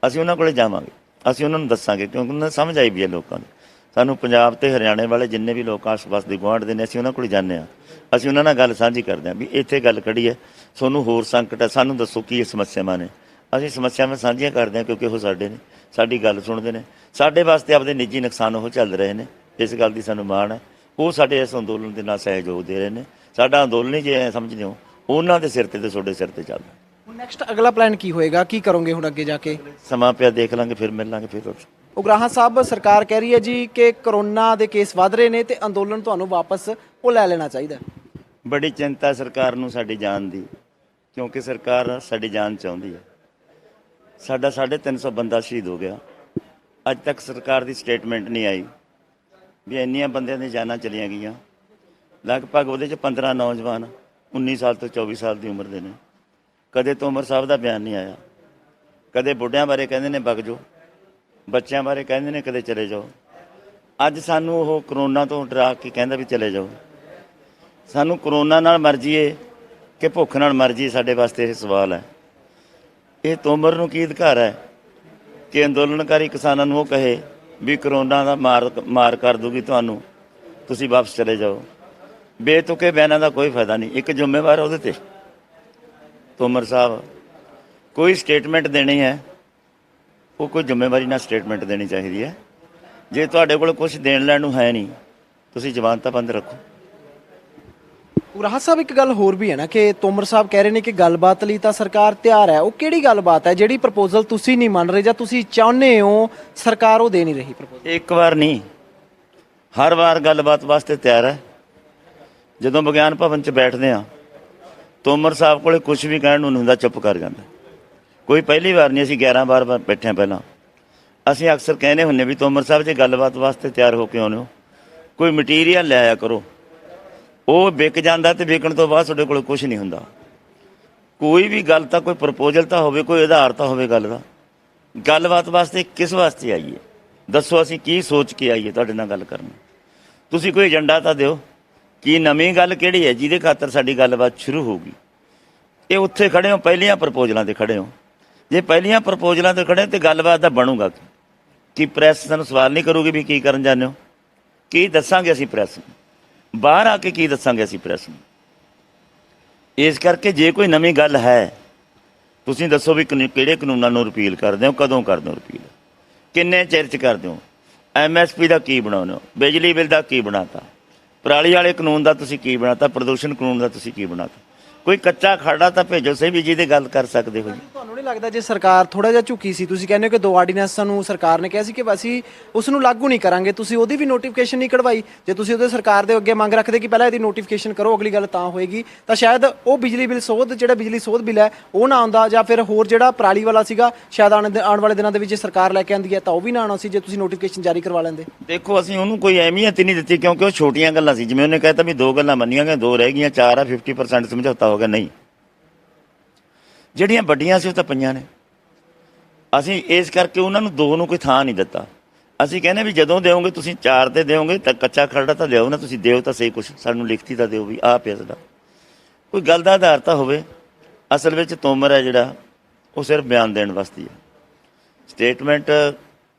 ਅਸੀਂ ਉਹਨਾਂ ਕੋਲੇ ਜਾਵਾਂਗੇ, ਅਸੀਂ ਉਹਨਾਂ ਨੂੰ ਦੱਸਾਂਗੇ, ਕਿਉਂਕਿ ਉਹਨਾਂ ਨੂੰ ਸਮਝ ਆਈ ਵੀ ਹੈ ਲੋਕਾਂ ਨੂੰ। ਸਾਨੂੰ ਪੰਜਾਬ ਤੇ ਹਰਿਆਣੇ ਵਾਲੇ ਜਿੰਨੇ ਵੀ ਲੋਕ ਆਸ-ਪਾਸ ਦੇ ਗੁਆਂਢ ਦੇ ਨੇ, ਅਸੀਂ ਉਹਨਾਂ ਕੋਲ ਜਾਂਦੇ ਹਾਂ। ਅਸੀਂ ਉਹਨਾਂ ਨਾਲ ਗੱਲ ਸਾਂਝੀ ਕਰਦੇ ਹਾਂ ਵੀ ਇੱਥੇ ਗੱਲ ਖੜੀ ਹੈ, ਤੁਹਾਨੂੰ ਹੋਰ ਸੰਕਟ ਹੈ, ਸਾਨੂੰ ਦੱਸੋ ਕੀ ਸਮੱਸਿਆਵਾਂ ਨੇ। ਅਸੀਂ ਸਮੱਸਿਆਵਾਂ ਸਾਂਝੀਆਂ ਕਰਦੇ ਹਾਂ, ਕਿਉਂਕਿ ਉਹ ਸਾਡੇ ਨੇ, ਸਾਡੀ ਗੱਲ ਸੁਣਦੇ ਨੇ। ਸਾਡੇ ਵਾਸਤੇ ਆਪਦੇ ਨਿੱਜੀ ਨੁਕਸਾਨ ਉਹ ਝੱਲ ਰਹੇ ਨੇ, ਇਸ ਗੱਲ ਦੀ ਸਾਨੂੰ ਮਾਣ ਹੈ। ਉਹ ਸਾਡੇ ਇਸ ਅੰਦੋਲਨ ਦੇ ਨਾਲ ਸਹਿਯੋਗ ਦੇ ਰਹੇ ਨੇ। ਸਾਡਾ ਅੰਦੋਲਨ ਹੀ ਜੇ ਐਂ ਸਮਝਦੇ ਹੋ ਉਹਨਾਂ ਦੇ ਸਿਰ ਤੇ ਤੁਹਾਡੇ ਸਿਰ ਤੇ ਚੱਲਦਾ। ਹੁਣ ਨੈਕਸਟ ਅਗਲਾ ਪਲਾਨ ਕੀ ਹੋਏਗਾ? ਕੀ ਕਰੋਗੇ ਹੁਣ ਅੱਗੇ ਜਾ ਕੇ? ਸਮਾਂ ਪਿਆ ਦੇਖ ਲਾਂਗੇ, ਫਿਰ ਮਿਲ ਲਾਂਗੇ। ਫਿਰ ਉਗਰਾਹਾਂ ਸਾਹਿਬ, ਸਰਕਾਰ ਕਹਿ ਰਹੀ ਹੈ ਜੀ ਕਿ ਕਰੋਨਾ ਦੇ ਕੇਸ ਵੱਧ ਰਹੇ ਨੇ ਤੇ ਅੰਦੋਲਨ ਤੁਹਾਨੂੰ ਵਾਪਸ ਉਹ ਲੈ ਲੈਣਾ ਚਾਹੀਦਾ। ਬੜੀ ਚਿੰਤਾ ਸਰਕਾਰ ਨੂੰ ਸਾਡੀ ਜਾਨ ਦੀ, ਕਿਉਂਕਿ ਸਰਕਾਰ ਸਾਡੀ ਜਾਨ ਚਾਹੁੰਦੀ ਹੈ। ਸਾਡਾ 350 ਬੰਦਾ ਸ਼ਹੀਦ ਹੋ ਗਿਆ। ਅੱਜ ਤੱਕ ਸਰਕਾਰ ਦੀ ਸਟੇਟਮੈਂਟ ਨਹੀਂ ਆਈ ਵੀ ਇੰਨੀਆਂ ਬੰਦਿਆਂ ਦੀਆਂ ਜਾਨਾਂ ਚਲੀਆਂ ਗਈਆਂ। ਲਗਭਗ ਉਹਦੇ 'ਚ 15 ਨੌਜਵਾਨ 19 ਸਾਲ ਤੋਂ 24 ਸਾਲ ਦੀ ਉਮਰ ਦੇ ਨੇ। ਕਦੇ ਤੋਮਰ ਸਾਹਿਬ ਦਾ ਬਿਆਨ ਨਹੀਂ ਆਇਆ। ਕਦੇ ਬੁੱਢਿਆਂ ਬਾਰੇ ਕਹਿੰਦੇ ਨੇ ਵਗ ਜਾਓ, ਬੱਚਿਆਂ ਬਾਰੇ ਕਹਿੰਦੇ ਨੇ ਕਦੇ ਚਲੇ ਜਾਓ। ਅੱਜ ਸਾਨੂੰ ਉਹ ਕਰੋਨਾ ਤੋਂ ਡਰਾ ਕੇ ਕਹਿੰਦਾ ਵੀ ਚਲੇ ਜਾਓ। ਸਾਨੂੰ ਕਰੋਨਾ ਨਾਲ ਮਰ ਜੀਏ ਕਿ ਭੁੱਖ ਨਾਲ ਮਰ ਜੀਏ, ਸਾਡੇ ਵਾਸਤੇ ਇਹ ਸਵਾਲ ਹੈ। ਇਹ ਤੋਮਰ ਨੂੰ ਕੀ ਅਧਿਕਾਰ ਹੈ ਕਿ ਅੰਦੋਲਨਕਾਰੀ ਕਿਸਾਨਾਂ ਨੂੰ ਉਹ ਕਹੇ ਵੀ ਕਰੋਨਾ ਦਾ ਮਾਰ ਕਰ ਦੂਗੀ ਤੁਹਾਨੂੰ, ਤੁਸੀਂ ਵਾਪਸ ਚਲੇ ਜਾਓ। ਬੇਤੁਕੇ ਬਿਆਨਾਂ ਦਾ ਕੋਈ ਫਾਇਦਾ ਨਹੀਂ। ਇੱਕ ਜ਼ਿੰਮੇਵਾਰ ਉਹਦੇ 'ਤੇ ਤੋਮਰ ਸਾਹਿਬ, ਕੋਈ ਸਟੇਟਮੈਂਟ ਦੇਣੀ ਹੈ ਉਹ ਕੋਈ ਜ਼ਿੰਮੇਵਾਰੀ ਨਾਲ ਸਟੇਟਮੈਂਟ ਦੇਣੀ ਚਾਹੀਦੀ ਹੈ। ਜੇ ਤੁਹਾਡੇ ਕੋਲ ਕੁਝ ਦੇਣ ਲੈਣ ਨੂੰ ਹੈ ਨਹੀਂ, ਤੁਸੀਂ ਜ਼ਬਾਨ ਤਾਂ ਬੰਦ ਰੱਖੋ। ਉਗਰਾਹਾਂ ਸਾਹਿਬ, ਇੱਕ ਗੱਲ ਹੋਰ ਵੀ ਹੈ ਨਾ ਕਿ ਤੋਮਰ ਸਾਹਿਬ ਕਹਿ ਰਹੇ ਨੇ ਕਿ ਗੱਲਬਾਤ ਲਈ ਤਾਂ ਸਰਕਾਰ ਤਿਆਰ ਹੈ। ਉਹ ਕਿਹੜੀ ਗੱਲਬਾਤ ਹੈ ਜਿਹੜੀ ਪ੍ਰਪੋਜ਼ਲ ਤੁਸੀਂ ਨਹੀਂ ਮੰਨ ਰਹੇ ਜਾਂ ਤੁਸੀਂ ਚਾਹੁੰਦੇ ਹੋ ਸਰਕਾਰ ਉਹ ਦੇ ਨਹੀਂ ਰਹੀ ਪ੍ਰਪੋਜ਼ਲ? ਇੱਕ ਵਾਰ ਨਹੀਂ, ਹਰ ਵਾਰ ਗੱਲਬਾਤ ਵਾਸਤੇ ਤਿਆਰ ਹੈ। ਜਦੋਂ ਵਿਗਿਆਨ ਭਵਨ 'ਚ ਬੈਠਦੇ ਹਾਂ, ਤੋਮਰ ਸਾਹਿਬ ਕੋਲੇ ਕੁਝ ਵੀ ਕਹਿਣ ਨੂੰ ਨਹੀਂ ਹੁੰਦਾ, ਚੁੱਪ ਕਰ ਜਾਂਦਾ। ਕੋਈ ਪਹਿਲੀ ਵਾਰ ਨਹੀਂ, ਅਸੀਂ 11 ਵਾਰ ਬੈਠੇ ਹਾਂ ਪਹਿਲਾਂ। ਅਸੀਂ ਅਕਸਰ ਕਹਿੰਦੇ ਹੁੰਦੇ ਵੀ ਤੋਮਰ ਸਾਹਿਬ ਜੇ ਗੱਲਬਾਤ ਵਾਸਤੇ ਤਿਆਰ ਹੋ ਕੇ ਆਉਂਦੇ ਹੋ, ਕੋਈ ਮਟੀਰੀਅਲ ਲੈ ਆਇਆ ਕਰੋ। ਉਹ ਵਿਕ ਜਾਂਦਾ ਅਤੇ ਵਿਕਣ ਤੋਂ ਬਾਅਦ ਤੁਹਾਡੇ ਕੋਲ ਕੁਝ ਨਹੀਂ ਹੁੰਦਾ। ਕੋਈ ਵੀ ਗੱਲ ਤਾਂ ਕੋਈ ਪ੍ਰਪੋਜ਼ਲ ਤਾਂ ਹੋਵੇ, ਕੋਈ ਆਧਾਰ ਤਾਂ ਹੋਵੇ ਗੱਲ ਦਾ। ਗੱਲਬਾਤ ਵਾਸਤੇ ਕਿਸ ਵਾਸਤੇ ਆਈਏ ਦੱਸੋ, ਅਸੀਂ ਕੀ ਸੋਚ ਕੇ ਆਈਏ ਤੁਹਾਡੇ ਨਾਲ ਗੱਲ ਕਰਨ? ਤੁਸੀਂ ਕੋਈ ਏਜੰਡਾ ਤਾਂ ਦਿਓ। ਕੀ ਨਵੀਂ ਗੱਲ ਕਿਹੜੀ ਹੈ ਜਿਹਦੇ ਖਾਤਰ ਸਾਡੀ ਗੱਲਬਾਤ ਸ਼ੁਰੂ ਹੋਊਗੀ? ਇਹ ਉੱਥੇ ਖੜ੍ਹੇ ਹੋ, ਪਹਿਲੀਆਂ ਪ੍ਰਪੋਜ਼ਲਾਂ 'ਤੇ ਖੜ੍ਹੇ ਹੋ। ਜੇ ਪਹਿਲੀਆਂ ਪ੍ਰਪੋਜ਼ਲਾਂ 'ਤੇ ਖੜ੍ਹੇ ਤਾਂ ਗੱਲਬਾਤ ਦਾ ਬਣੂਗਾ ਕੀ? ਪ੍ਰੈਸ ਸਾਨੂੰ ਸਵਾਲ ਨਹੀਂ ਕਰੂਗੀ ਵੀ ਕੀ ਕਰਨ ਜਾਂਦੇ ਹੋ? ਕੀ ਦੱਸਾਂਗੇ ਅਸੀਂ ਪ੍ਰੈਸ ਨੂੰ? ਬਾਹਰ ਆ ਕੇ ਕੀ ਦੱਸਾਂਗੇ ਅਸੀਂ ਪ੍ਰੈਸ ਨੂੰ? ਇਸ ਕਰਕੇ ਜੇ ਕੋਈ ਨਵੀਂ ਗੱਲ ਹੈ, ਤੁਸੀਂ ਦੱਸੋ ਵੀ ਕਿਹੜੇ ਕਾਨੂੰਨਾਂ ਨੂੰ ਰਿਪੀਲ ਕਰਦੇ ਹੋ, ਕਦੋਂ ਕਰਦੇ ਹੋ ਰਿਪੀਲ, ਕਿੰਨੇ ਚਿਰ 'ਚ ਕਰਦੇ ਹੋ, MSP ਦਾ ਕੀ ਬਣਾਉਂਦੇ ਹੋ, ਬਿਜਲੀ ਬਿੱਲ ਦਾ ਕੀ ਬਣਾਤਾ, ਪਰਾਲੀ ਵਾਲੇ ਕਾਨੂੰਨ ਦਾ ਤੁਸੀਂ ਕੀ ਬਣਾਤਾ, ਪ੍ਰਦੂਸ਼ਣ ਕਾਨੂੰਨ ਦਾ ਤੁਸੀਂ ਕੀ ਬਣਾਤਾ। ਕੋਈ ਕੱਚਾ ਖਾੜਾ ਤਾਂ ਭੇਜੋ ਸਹੀ ਵੀ ਜਿਹਦੀ ਗੱਲ ਕਰ ਸਕਦੇ ਹੋ ਜੀ। ਤੁਹਾਨੂੰ ਨਹੀਂ ਲੱਗਦਾ ਜੇ ਸਰਕਾਰ ਥੋੜਾ ਜਿਹਾ ਝੁਕੀ ਸੀ, ਤੁਸੀਂ ਕਹਿੰਦੇ ਹੋ ਕਿ 2 ਆਰਡੀਨੈਂਸਾਂ ਨੂੰ ਸਰਕਾਰ ਨੇ ਕਿਹਾ ਸੀ ਕਿ ਅਸੀਂ ਉਸ ਨੂੰ ਲਾਗੂ ਨਹੀਂ ਕਰਾਂਗੇ, ਤੁਸੀਂ ਉਹਦੀ ਵੀ ਨੋਟੀਫਿਕੇਸ਼ਨ ਨਹੀਂ ਕਢਵਾਈ। ਜੇ ਤੁਸੀਂ ਉਹਦੇ ਸਰਕਾਰ ਦੇ ਅੱਗੇ ਮੰਗ ਰੱਖਦੇ ਕਿ ਪਹਿਲਾਂ ਇਹਦੀ ਨੋਟੀਫਿਕੇਸ਼ਨ ਕਰੋ, ਅਗਲੀ ਗੱਲ ਤਾਂ ਹੋਏਗੀ, ਤਾਂ ਸ਼ਾਇਦ ਉਹ ਬਿਜਲੀ ਬਿੱਲ ਸੋਧ, ਜਿਹੜਾ ਬਿਜਲੀ ਸੋਧ ਬਿੱਲ ਹੈ ਉਹ ਨਾ ਆਉਂਦਾ, ਜਾਂ ਫਿਰ ਹੋਰ ਜਿਹੜਾ ਪਰਾਲੀ ਵਾਲਾ ਸੀਗਾ ਸ਼ਾਇਦ ਆਉਣ ਵਾਲੇ ਦਿਨਾਂ ਦੇ ਵਿੱਚ ਸਰਕਾਰ ਲੈ ਕੇ ਆਉਂਦੀ ਹੈ ਤਾਂ ਉਹ ਵੀ ਨਾ ਆਉਣਾ ਸੀ ਜੇ ਤੁਸੀਂ ਨੋਟੀਫਿਕੇਸ਼ਨ ਜਾਰੀ ਕਰਵਾ ਲੈਂਦੇ। ਦੇਖੋ ਅਸੀਂ ਉਹਨੂੰ ਕੋਈ ਅਹਿਮੀਅਤ ਹੀ ਨਹੀਂ ਦਿੱਤੀ, ਕਿਉਂਕਿ ਉਹ ਛੋਟੀਆਂ ਗੱਲਾਂ ਸੀ। ਜਿਵੇਂ ਉਹਨੇ ਕਹਿਤਾ ਵੀ 2 ਗੱਲਾਂ ਮੰਨੀਆਂ ਗਈਆਂ, 2 ਰਹਿ ਗਈਆਂ, 4 ਆ, 50% ਸਮਝੌਤਾ ਹੋ ਗਿਆ। ਨਹੀਂ, ਜਿਹੜੀਆਂ ਵੱਡੀਆਂ ਸੀ ਉਹ ਤਾਂ ਪਈਆਂ ਨੇ। ਅਸੀਂ ਇਸ ਕਰਕੇ ਉਹਨਾਂ ਨੂੰ 2 ਨੂੰ ਕੋਈ ਥਾਂ ਨਹੀਂ ਦਿੱਤਾ। ਅਸੀਂ ਕਹਿੰਦੇ ਵੀ ਜਦੋਂ ਦਿਓਗੇ ਤੁਸੀਂ 4 ਤੇ ਦਿਓਗੇ ਤਾਂ ਕੱਚਾ ਖਰੜਾ ਤਾਂ ਲਿਆਓ ਨਾ, ਤੁਸੀਂ ਦਿਓ ਤਾਂ ਸਹੀ ਕੁਛ, ਸਾਨੂੰ ਲਿਖਤੀ ਤਾਂ ਦਿਓ ਵੀ ਆਹ ਪਿਆ ਸਾਡਾ, ਕੋਈ ਗੱਲ ਦਾ ਆਧਾਰ ਤਾਂ ਹੋਵੇ। ਅਸਲ ਵਿੱਚ ਤੋਮਰ ਹੈ ਜਿਹੜਾ ਉਹ ਸਿਰਫ ਬਿਆਨ ਦੇਣ ਵਾਸਤੇ ਹੈ, ਸਟੇਟਮੈਂਟ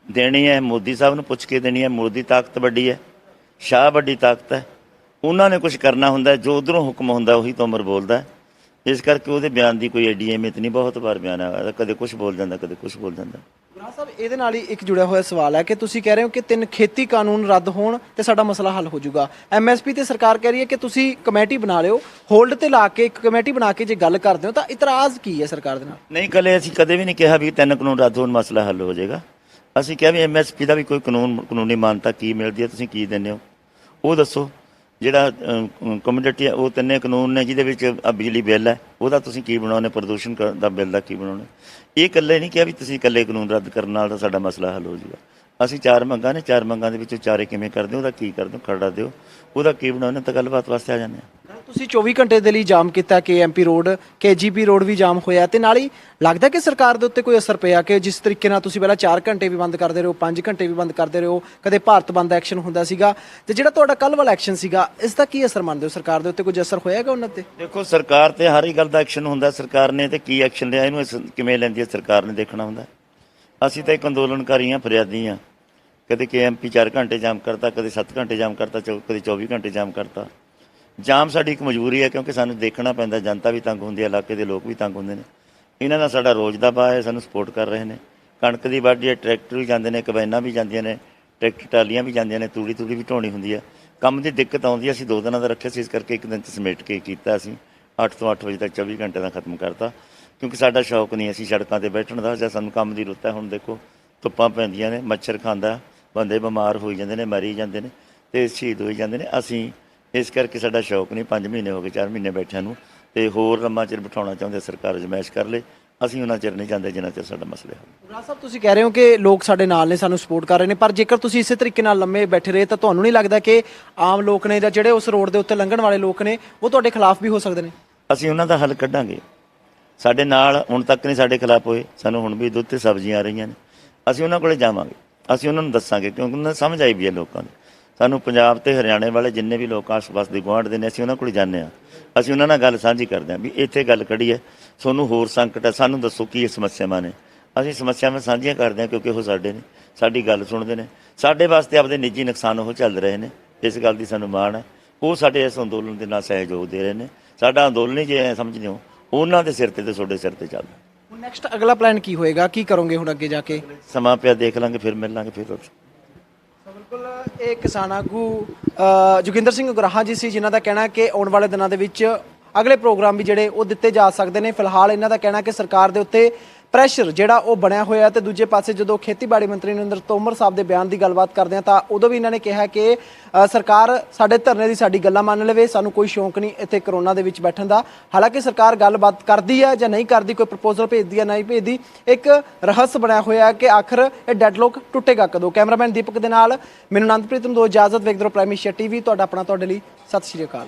ਦੇਣੀ ਹੈ, ਮੋਦੀ ਸਾਹਿਬ ਨੂੰ ਪੁੱਛ ਕੇ ਦੇਣੀ ਹੈ। ਮੋਦੀ ਤਾਕਤ ਵੱਡੀ ਹੈ, ਸ਼ਾਹ ਵੱਡੀ ਤਾਕਤ ਹੈ, ਉਹਨਾਂ ਨੇ ਕੁਝ ਕਰਨਾ ਹੁੰਦਾ, ਜੋ ਉੱਧਰੋਂ ਹੁਕਮ ਹੁੰਦਾ ਉਹੀ ਤੋਮਰ ਬੋਲਦਾ। ਇਸ ਕਰਕੇ ਉਹਦੇ ਬਿਆਨ ਦੀ ਕੋਈ ਐਡੀ ਅਹਿਮੀਅਤ ਨਹੀਂ। ਬਹੁਤ ਵਾਰ ਬਿਆਨ ਆਇਆ, ਕਦੇ ਕੁਝ ਬੋਲ ਜਾਂਦਾ, ਕਦੇ ਕੁਝ ਬੋਲ ਜਾਂਦਾ। ਗੁਰਾਂ ਸਾਹਿਬ, ਇਹਦੇ ਨਾਲ ਹੀ ਇੱਕ ਜੁੜਿਆ ਹੋਇਆ ਸਵਾਲ ਹੈ ਕਿ ਤੁਸੀਂ ਕਹਿ ਰਹੇ ਹੋ ਕਿ 3 ਖੇਤੀ ਕਾਨੂੰਨ ਰੱਦ ਹੋਣ ਤੇ ਸਾਡਾ ਮਸਲਾ ਹੱਲ ਹੋ ਜਾਊਗਾ। MSP ਤੇ ਸਰਕਾਰ ਕਹਿ ਰਹੀ ਹੈ ਕਿ ਤੁਸੀਂ ਕਮੇਟੀ ਬਣਾ ਲਿਓ, ਹੋਲਡ ਤੇ ਲਾ ਕੇ ਇੱਕ ਕਮੇਟੀ ਬਣਾ ਕੇ ਜੇ ਗੱਲ ਕਰਦੇ ਹੋ ਤਾਂ ਇਤਰਾਜ਼ ਕੀ ਹੈ ਸਰਕਾਰ ਦੇ ਨਾਲ? ਨਹੀਂ, ਅਸੀਂ ਕਦੇ ਵੀ ਨਹੀਂ ਕਿਹਾ ਵੀ 3 ਕਾਨੂੰਨ ਰੱਦ ਹੋਣ ਮਸਲਾ ਹੱਲ ਹੋ ਜਾਏਗਾ। ਅਸੀਂ ਕਿਹਾ ਵੀ MSP ਦਾ ਵੀ ਕੋਈ ਕਾਨੂੰਨੀ ਮਾਨਤਾ ਕੀ ਮਿਲਦੀ ਹੈ, ਤੁਸੀਂ ਕੀ ਦਿੰਦੇ ਹੋ ਉਹ ਦੱਸੋ। ਜਿਹੜਾ ਕਮੋਡਿਟੀ ਉਹ 3 ਕਾਨੂੰਨ ਨੇ, ਜਿਹਦੇ ਵਿੱਚ ਬਿਜਲੀ ਬਿੱਲ ਹੈ ਉਹਦਾ ਤੁਸੀਂ ਕੀ ਬਣਾਉਣੇ, ਪ੍ਰਦੂਸ਼ਣ ਦਾ ਬਿੱਲ ਦਾ ਕੀ ਬਣਾਉਣੇ। ਇਹ ਇਕੱਲੇ ਨਹੀਂ ਕਿਹਾ ਵੀ ਤੁਸੀਂ ਇਕੱਲੇ ਕਾਨੂੰਨ ਰੱਦ ਕਰਨ ਨਾਲ ਤਾਂ ਸਾਡਾ ਮਸਲਾ ਹੱਲ ਹੋ ਜਾਊਗਾ। ਅਸੀਂ 4 ਮੰਗਾਂ ਨੇ, 4 ਮੰਗਾਂ ਦੇ ਵਿੱਚੋਂ 4 ਕਿਵੇਂ ਕਰਦੇ ਹੋ, ਉਹਦਾ ਕੀ ਕਰਦੇ ਹੋ, ਖਰੜਾ ਦਿਓ, ਉਹਦਾ ਕੀ ਬਣਾਉਣੇ, ਤਾਂ ਗੱਲਬਾਤ ਵਾਸਤੇ ਆ ਜਾਂਦੇ ਹਾਂ। ਤੁਸੀਂ 24 ਘੰਟੇ ਦੇ ਲਈ ਜਾਮ ਕੀਤਾ, KMP ਰੋਡ, KGP ਰੋਡ ਵੀ ਜਾਮ ਹੋਇਆ, ਤੇ ਨਾਲ ਹੀ ਲੱਗਦਾ ਕਿ ਸਰਕਾਰ ਦੇ ਉੱਤੇ ਕੋਈ ਅਸਰ ਪਿਆ ਕਿ ਜਿਸ ਤਰੀਕੇ ਨਾਲ ਤੁਸੀਂ ਪਹਿਲਾਂ 4 ਘੰਟੇ ਵੀ ਬੰਦ ਕਰਦੇ ਰਹੇ ਹੋ, 5 ਘੰਟੇ ਵੀ ਬੰਦ ਕਰਦੇ ਰਹੇ ਹੋ, ਕਦੇ ਭਾਰਤ ਬੰਦ ਐਕਸ਼ਨ ਹੁੰਦਾ ਸੀਗਾ, ਤੇ ਜਿਹੜਾ ਤੁਹਾਡਾ ਕੱਲ੍ਹ ਵਾਲਾ ਐਕਸ਼ਨ ਸੀਗਾ ਇਸ ਦਾ ਕੀ ਅਸਰ ਮੰਨਦੇ ਹੋ? ਸਰਕਾਰ ਦੇ ਉੱਤੇ ਕੁਝ ਅਸਰ ਹੋਇਆਗਾ ਉਹਨਾਂ ਤੇ? ਦੇਖੋ, ਸਰਕਾਰ ਤੇ ਹਰ ਹੀ ਗੱਲ ਦਾ ਐਕਸ਼ਨ ਹੁੰਦਾ, ਸਰਕਾਰ ਨੇ ਤੇ ਕੀ ਐਕਸ਼ਨ ਲਿਆ ਇਹਨੂੰ ਕਿਵੇਂ ਲੈਂਦੀ ਹੈ ਸਰਕਾਰ ਨੇ ਦੇਖਣਾ ਹੁੰਦਾ। ਅਸੀਂ ਤਾਂ ਇੱਕ ਅੰਦੋਲਨਕਾਰੀ ਹਾਂ, ਫਰਿਆਦੀ ਹਾਂ। ਕਦੇ KMP 4 ਘੰਟੇ ਜਾਮ ਕਰਤਾ, ਕਦੇ 7 ਘੰਟੇ ਜਾਮ ਕਰਤਾ, ਕਦੇ 24 ਘੰਟੇ ਜਾਮ ਕਰਤਾ। ਜਾਮ ਸਾਡੀ ਇੱਕ ਮਜਬੂਰੀ ਹੈ, ਕਿਉਂਕਿ ਸਾਨੂੰ ਦੇਖਣਾ ਪੈਂਦਾ, ਜਨਤਾ ਵੀ ਤੰਗ ਹੁੰਦੀ ਹੈ, ਇਲਾਕੇ ਦੇ ਲੋਕ ਵੀ ਤੰਗ ਹੁੰਦੇ ਨੇ। ਇਹਨਾਂ ਦਾ ਸਾਡਾ ਰੋਜ਼ ਦਾ ਬਾਹ ਹੈ, ਸਾਨੂੰ ਸਪੋਰਟ ਕਰ ਰਹੇ ਨੇ। ਕਣਕ ਦੀ ਵਾਢੀ ਹੈ, ਟਰੈਕਟਰ ਵੀ ਜਾਂਦੇ ਨੇ, ਕੰਬਾਈਨਾਂ ਵੀ ਜਾਂਦੀਆਂ ਨੇ, ਟਰੈਕਟਰ ਟਰਾਲੀਆਂ ਵੀ ਜਾਂਦੀਆਂ ਨੇ, ਤੂੜੀ ਵੀ ਢੋਣੀ ਹੁੰਦੀ ਹੈ। ਕੰਮ ਦੀ ਦਿੱਕਤ ਆਉਂਦੀ ਹੈ। ਅਸੀਂ 2 ਦਿਨਾਂ ਦਾ ਰੱਖਿਆ ਸੀ, ਇਸ ਕਰਕੇ 1 ਦਿਨ 'ਚ ਸਮੇਟ ਕੇ ਕੀਤਾ। ਅਸੀਂ 8 ਤੋਂ 8 ਵਜੇ ਤੱਕ 24 ਘੰਟੇ ਦਾ ਖਤਮ ਕਰਤਾ, ਕਿਉਂਕਿ ਸਾਡਾ ਸ਼ੌਕ ਨਹੀਂ ਅਸੀਂ ਸੜਕਾਂ 'ਤੇ ਬੈਠਣ ਦਾ, ਜਾਂ ਸਾਨੂੰ ਕੰਮ ਦੀ ਰੁੱਤ ਹੈ। ਹੁਣ ਦੇਖੋ ਧੁੱਪਾਂ ਪੈਂਦੀਆਂ ਨੇ, ਮੱਛਰ ਖਾਂਦਾ, ਬੰਦੇ ਬਿਮਾਰ ਹੋਈ ਜਾਂਦੇ ਨੇ, ਮਰੀ ਜਾਂਦੇ ਨੇ ਤੇ ਸ਼ਹੀਦ ਹੋਈ ਜਾਂਦੇ ਨੇ। ਅਸੀਂ ਇਸ ਕਰਕੇ ਸਾਡਾ ਸ਼ੌਕ ਨਹੀਂ। 5 ਮਹੀਨੇ ਹੋ ਗਏ, 4 ਮਹੀਨੇ ਬੈਠਿਆਂ ਨੂੰ, ਤੇ ਹੋਰ ਲੰਮਾ ਚਿਰ ਬਿਠਾਉਣਾ ਚਾਹੁੰਦੇ ਸਰਕਾਰ, ਅਜਮਾਇਸ਼ ਕਰ ਲੇ। ਅਸੀਂ ਉਹਨਾਂ ਚਿਰ ਨਹੀਂ ਜਾਂਦੇ ਜਿੰਨਾ ਚਿਰ ਸਾਡਾ ਮਸਲਾ ਹੈ। ਗੁਰਾਂ ਸਾਹਿਬ, ਤੁਸੀਂ ਕਹਿ ਰਹੇ ਹੋ ਕਿ ਲੋਕ ਸਾਡੇ ਨਾਲ ਨੇ, ਸਾਨੂੰ ਸਪੋਰਟ ਕਰ ਰਹੇ ਨੇ, ਪਰ ਜੇਕਰ ਤੁਸੀਂ ਇਸੇ ਤਰੀਕੇ ਨਾਲ ਲੰਮੇ ਬੈਠੇ ਰਹੇ ਤਾਂ ਤੁਹਾਨੂੰ ਨਹੀਂ ਲੱਗਦਾ ਕਿ ਆਮ ਲੋਕ ਨੇ ਜਾਂ ਜਿਹੜੇ ਉਸ ਰੋਡ ਦੇ ਉੱਤੇ ਲੰਘਣ ਵਾਲੇ ਲੋਕ ਨੇ ਉਹ ਤੁਹਾਡੇ ਖਿਲਾਫ ਵੀ ਹੋ ਸਕਦੇ ਨੇ? ਅਸੀਂ ਉਹਨਾਂ ਦਾ ਹੱਲ ਕੱਢਾਂਗੇ। ਸਾਡੇ ਨਾਲ ਹੁਣ ਤੱਕ ਨਹੀਂ ਸਾਡੇ ਖਿਲਾਫ ਹੋਏ, ਸਾਨੂੰ ਹੁਣ ਵੀ ਦੁੱਧ ਤੇ ਸਬਜ਼ੀਆਂ ਆ ਰਹੀਆਂ ਨੇ। ਅਸੀਂ ਉਹਨਾਂ ਕੋਲੇ ਜਾਵਾਂਗੇ, ਅਸੀਂ ਉਹਨਾਂ ਨੂੰ ਦੱਸਾਂਗੇ, ਕਿਉਂਕਿ ਉਹਨਾਂ ਨੂੰ ਸਮਝ ਆਈ ਵੀ ਹੈ ਲੋਕਾਂ ਨੂੰ। ਸਾਨੂੰ ਪੰਜਾਬ ਤੇ ਹਰਿਆਣੇ ਵਾਲੇ ਜਿੰਨੇ ਵੀ ਲੋਕ ਆਸ-ਪਾਸ ਦੇ ਗੁਆਂਢ ਦੇ ਨੇ, ਅਸੀਂ ਉਹਨਾਂ ਕੋਲ ਜਾਂਦੇ ਹਾਂ। ਅਸੀਂ ਉਹਨਾਂ ਨਾਲ ਗੱਲ ਸਾਂਝੀ ਕਰਦੇ ਹਾਂ ਵੀ ਇੱਥੇ ਗੱਲ ਕੜੀ ਹੈ, ਤੁਹਾਨੂੰ ਹੋਰ ਸੰਕਟ ਹੈ, ਸਾਨੂੰ ਦੱਸੋ ਕੀ ਇਹ ਸਮੱਸਿਆਵਾਂ ਨੇ। ਅਸੀਂ ਸਮੱਸਿਆਵਾਂ ਸਾਂਝੀਆਂ ਕਰਦੇ ਹਾਂ, ਕਿਉਂਕਿ ਉਹ ਸਾਡੇ ਨੇ, ਸਾਡੀ ਗੱਲ ਸੁਣਦੇ ਨੇ। ਸਾਡੇ ਵਾਸਤੇ ਆਪਦੇ ਨਿੱਜੀ ਨੁਕਸਾਨ ਉਹ ਝੱਲ ਰਹੇ ਨੇ, ਇਸ ਗੱਲ ਦੀ ਸਾਨੂੰ ਮਾਣ ਹੈ। ਉਹ ਸਾਡੇ ਇਸ ਅੰਦੋਲਨ ਦੇ ਨਾਲ ਸਹਿਯੋਗ ਦੇ ਰਹੇ ਨੇ। ਸਾਡਾ ਅੰਦੋਲਨ ਹੀ ਜੇ ਐਂ ਸਮਝਦੇ ਹੋ ਉਹਨਾਂ ਦੇ ਸਿਰ ਤੇ ਤੁਹਾਡੇ ਸਿਰ ਤੇ ਚੱਲਦਾ। ਹੁਣ ਨੈਕਸਟ ਅਗਲਾ ਪਲਾਨ ਕੀ ਹੋਏਗਾ, ਕੀ ਕਰੋਗੇ ਹੁਣ ਅੱਗੇ ਜਾ ਕੇ? ਸਮਾਂ ਪਿਆ ਦੇਖ ਲਾਂਗੇ, ਫਿਰ ਮਿਲ ਲਾਂਗੇ। ਫਿਰ ਬਿਲਕੁਲ, ਇਹ ਕਿਸਾਨ ਆਗੂ ਜੋਗਿੰਦਰ ਸਿੰਘ ਉਗਰਾਹਾਂ ਜੀ ਸੀ, ਜਿਨ੍ਹਾਂ ਦਾ ਕਹਿਣਾ ਕਿ ਆਉਣ ਵਾਲੇ ਦਿਨਾਂ ਦੇ ਵਿੱਚ ਅਗਲੇ ਪ੍ਰੋਗਰਾਮ ਵੀ ਜਿਹੜੇ ਉਹ ਦਿੱਤੇ ਜਾ ਸਕਦੇ ਨੇ। ਫਿਲਹਾਲ ਇਹਨਾਂ ਦਾ ਕਹਿਣਾ ਕਿ ਸਰਕਾਰ ਦੇ ਉੱਤੇ ਪ੍ਰੈਸ਼ਰ ਜਿਹੜਾ ਉਹ ਬਣਿਆ ਹੋਇਆ। ਤੇ ਦੂਜੇ ਪਾਸੇ ਜਦੋਂ ਖੇਤੀਬਾੜੀ ਮੰਤਰੀ ਨਰਿੰਦਰ ਤੋਮਰ ਸਾਹਿਬ ਦੇ ਬਿਆਨ ਦੀ ਗੱਲਬਾਤ ਕਰਦੇ ਹਾਂ ਤਾਂ ਉਦੋਂ ਵੀ ਇਹਨਾਂ ਨੇ ਕਿਹਾ ਕਿ ਸਰਕਾਰ ਸਾਡੇ ਧਰਨੇ ਦੀ ਸਾਡੀ ਗੱਲਾਂ ਮੰਨ ਲਵੇ, ਸਾਨੂੰ ਕੋਈ ਸ਼ੌਂਕ ਨਹੀਂ ਇੱਥੇ ਕਰੋਨਾ ਦੇ ਵਿੱਚ ਬੈਠਣ ਦਾ। ਹਾਲਾਂਕਿ ਸਰਕਾਰ ਗੱਲਬਾਤ ਕਰਦੀ ਹੈ ਜਾਂ ਨਹੀਂ ਕਰਦੀ, ਕੋਈ ਪ੍ਰਪੋਜ਼ਲ ਭੇਜਦੀ ਹੈ ਨਹੀਂ ਭੇਜਦੀ, ਇੱਕ ਰਹੱਸ ਬਣਿਆ ਹੋਇਆ ਕਿ ਆਖਰ ਇਹ ਡੈਡਲੋਕ ਟੁੱਟੇਗਾ ਕਦੋਂ। ਕੈਮਰਾਮੈਨ ਦੀਪਕ ਦੇ ਨਾਲ ਮੈਨੂੰ ਅਨੰਦਪ੍ਰੀਤ ਨੂੰ ਦੋ ਇਜਾਜ਼ਤ। ਵੇਖਦੇ ਰਹੋ ਪ੍ਰਾਈਮ ਏਸ਼ੀਆ TV, ਤੁਹਾਡਾ ਆਪਣਾ, ਤੁਹਾਡੇ ਲਈ। ਸਤਿ ਸ਼੍ਰੀ ਅਕਾਲ।